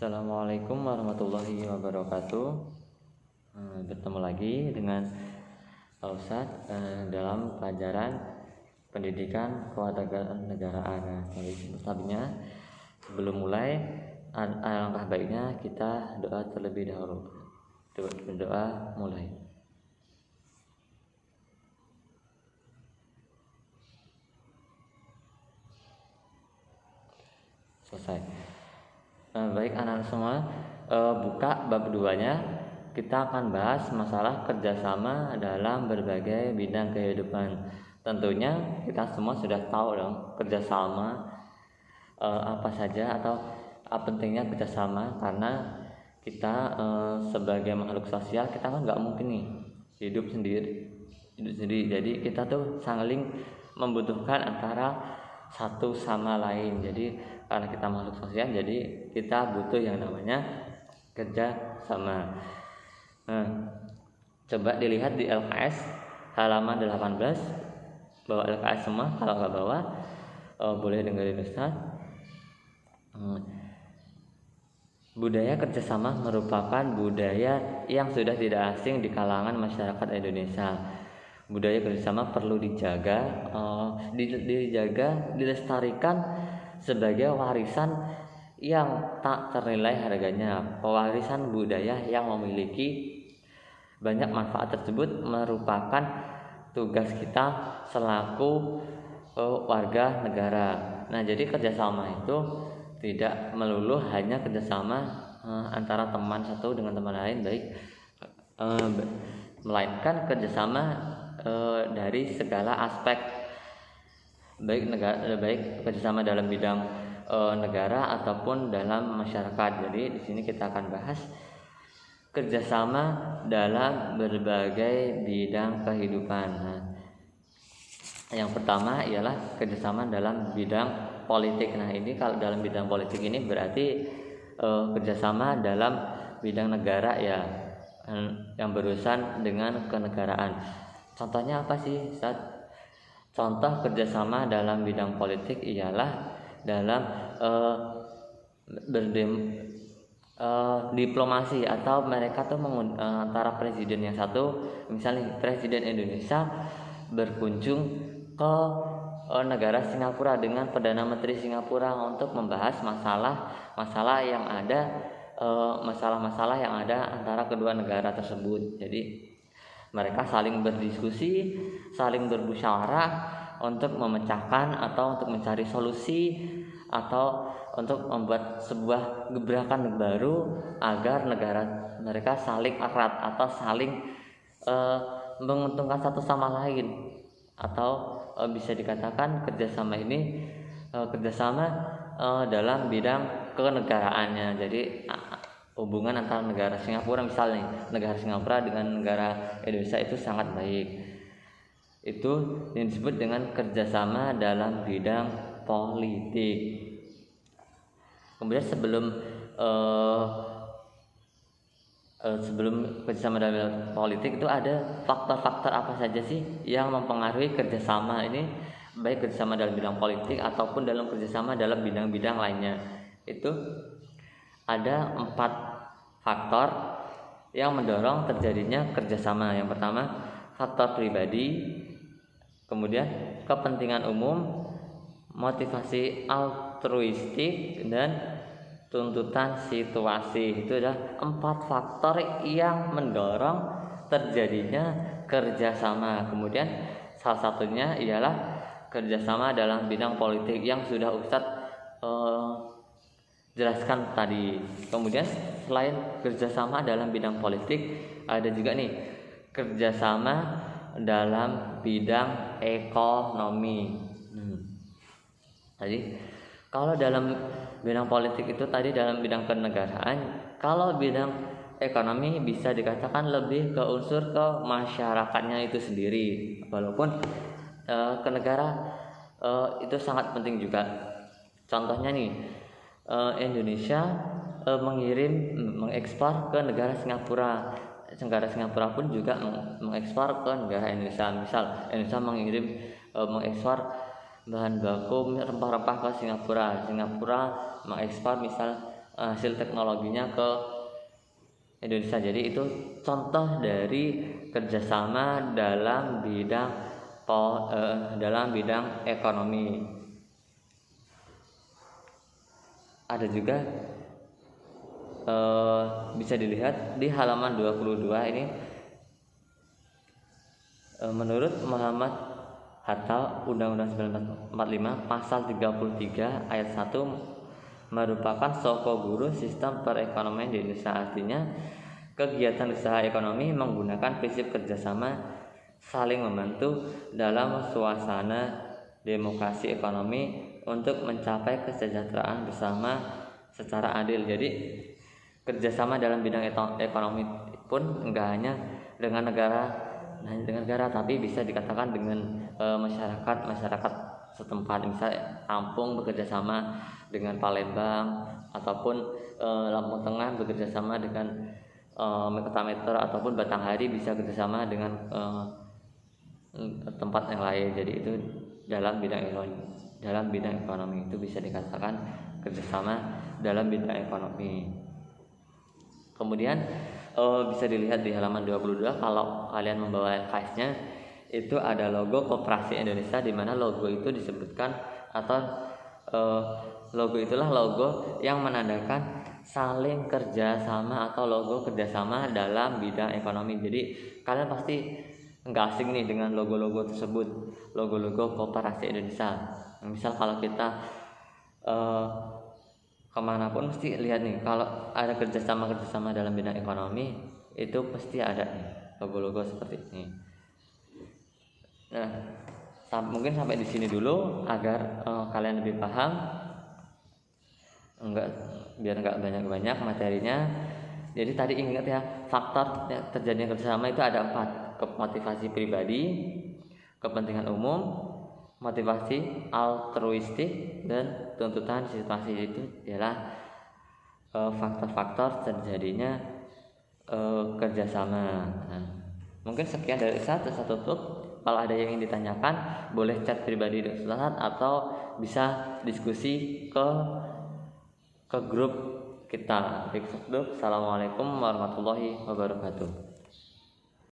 Assalamualaikum warahmatullahi wabarakatuh. Bertemu lagi dengan Pak Ustadz dalam pelajaran pendidikan kewarganegaraan. Sebelumnya, sebelum mulai, alangkah baiknya kita doa terlebih dahulu. Berdoa mulai. Selesai. Baik anak-anak semua, buka bab 2-nya. Kita akan bahas masalah kerjasama dalam berbagai bidang kehidupan. Tentunya kita semua sudah tahu dong kerjasama apa saja atau apa pentingnya kerjasama, karena kita sebagai makhluk sosial kita kan nggak mungkin nih hidup sendiri. Jadi kita tuh saling membutuhkan antara satu sama lain. Jadi karena kita makhluk sosial, jadi kita butuh yang namanya kerja sama. Coba dilihat di LKS halaman 18, bawa LKS semua. Kalau nggak bawa, boleh dengerin Ustaz. Budaya kerjasama merupakan budaya yang sudah tidak asing di kalangan masyarakat Indonesia. Budaya kerjasama perlu dijaga, dilestarikan sebagai warisan yang tak ternilai harganya. Pewarisan budaya yang memiliki banyak manfaat tersebut merupakan tugas kita selaku warga negara. Nah, jadi kerjasama itu tidak melulu hanya kerjasama antara teman satu dengan teman lain, melainkan kerjasama dari segala aspek, baik kerjasama dalam bidang negara ataupun dalam masyarakat. Jadi di sini kita akan bahas kerjasama dalam berbagai bidang kehidupan. Nah, yang pertama ialah kerjasama dalam bidang politik. Nah, ini kalau dalam bidang politik ini berarti kerjasama dalam bidang negara ya, yang berurusan dengan kenegaraan. Contohnya apa sih, Ustaz? Contoh kerjasama dalam bidang politik ialah dalam diplomasi, atau mereka tuh antara presiden yang satu, misalnya presiden Indonesia berkunjung ke negara Singapura dengan Perdana Menteri Singapura untuk membahas masalah-masalah yang ada, masalah-masalah yang ada antara kedua negara tersebut. Jadi mereka saling berdiskusi, saling bermusyawarah untuk memecahkan atau untuk mencari solusi atau untuk membuat sebuah gebrakan baru agar negara mereka saling erat atau saling menguntungkan satu sama lain. Atau bisa dikatakan kerjasama ini kerjasama dalam bidang kenegaraannya. Jadi hubungan antara negara Singapura, misalnya negara Singapura dengan negara Indonesia itu sangat baik. Itu yang disebut dengan kerjasama dalam bidang politik. Kemudian sebelum kerjasama dalam bidang politik itu ada faktor-faktor apa saja sih yang mempengaruhi kerjasama ini, baik kerjasama dalam bidang politik ataupun dalam kerjasama dalam bidang-bidang lainnya. Itu ada 4 faktor yang mendorong terjadinya kerjasama. Yang pertama, faktor pribadi, kemudian kepentingan umum, motivasi altruistik, dan tuntutan situasi. Itu adalah 4 faktor yang mendorong terjadinya kerjasama. Kemudian salah satunya ialah kerjasama dalam bidang politik yang sudah Ustadz jelaskan tadi. Kemudian selain kerjasama dalam bidang politik, ada juga nih kerjasama dalam bidang ekonomi. Jadi kalau dalam bidang politik itu tadi dalam bidang kenegaraan, kalau bidang ekonomi bisa dikatakan lebih ke unsur ke masyarakatnya itu sendiri. Walaupun ke negara itu sangat penting juga. Contohnya nih, Indonesia mengekspor ke negara Singapura. Negara Singapura pun juga mengekspor ke negara Indonesia. Misal Indonesia mengekspor bahan baku rempah-rempah ke Singapura. Singapura mengekspor misal hasil teknologinya ke Indonesia. Jadi itu contoh dari kerjasama dalam bidang ekonomi. Ada juga bisa dilihat di halaman 22 ini, menurut Muhammad Hatta, Undang-Undang 1945 pasal 33 ayat 1 merupakan soko guru sistem perekonomian di Indonesia. Artinya kegiatan usaha ekonomi menggunakan prinsip kerjasama saling membantu dalam suasana demokrasi ekonomi untuk mencapai kesejahteraan bersama secara adil. Jadi kerjasama dalam bidang ekonomi pun enggak hanya dengan negara, tapi bisa dikatakan dengan masyarakat setempat. Misalnya Lampung bekerja sama dengan Palembang, ataupun Lampung Tengah bekerja sama dengan Mekatameter, ataupun Batanghari bisa bekerjasama dengan tempat yang lain. Jadi itu dalam bidang ekonomi itu bisa dikatakan kerjasama dalam bidang ekonomi. Kemudian bisa dilihat di halaman 22, kalau kalian membawa LKS-nya itu ada logo Koperasi Indonesia, di mana logo itu disebutkan atau logo itulah logo yang menandakan saling kerjasama atau logo kerjasama dalam bidang ekonomi. Jadi kalian pasti nggak asing nih dengan logo-logo tersebut, logo-logo Koperasi Indonesia. Misal kalau kita kemanapun mesti lihat nih, kalau ada kerjasama dalam bidang ekonomi itu pasti ada nih logo-logo seperti ini. Nah, mungkin sampai di sini dulu agar kalian lebih paham, biar nggak banyak materinya. Jadi tadi ingat ya, faktor terjadinya kerjasama itu ada 4: motivasi pribadi, kepentingan umum, motivasi altruistik, dan tuntutan situasi. Itu adalah faktor-faktor terjadinya kerjasama. Nah, mungkin sekian dari saya tutup. Kalau ada yang ingin ditanyakan, boleh chat pribadi di Ustaz, atau bisa diskusi ke grup kita. Assalamualaikum warahmatullahi wabarakatuh.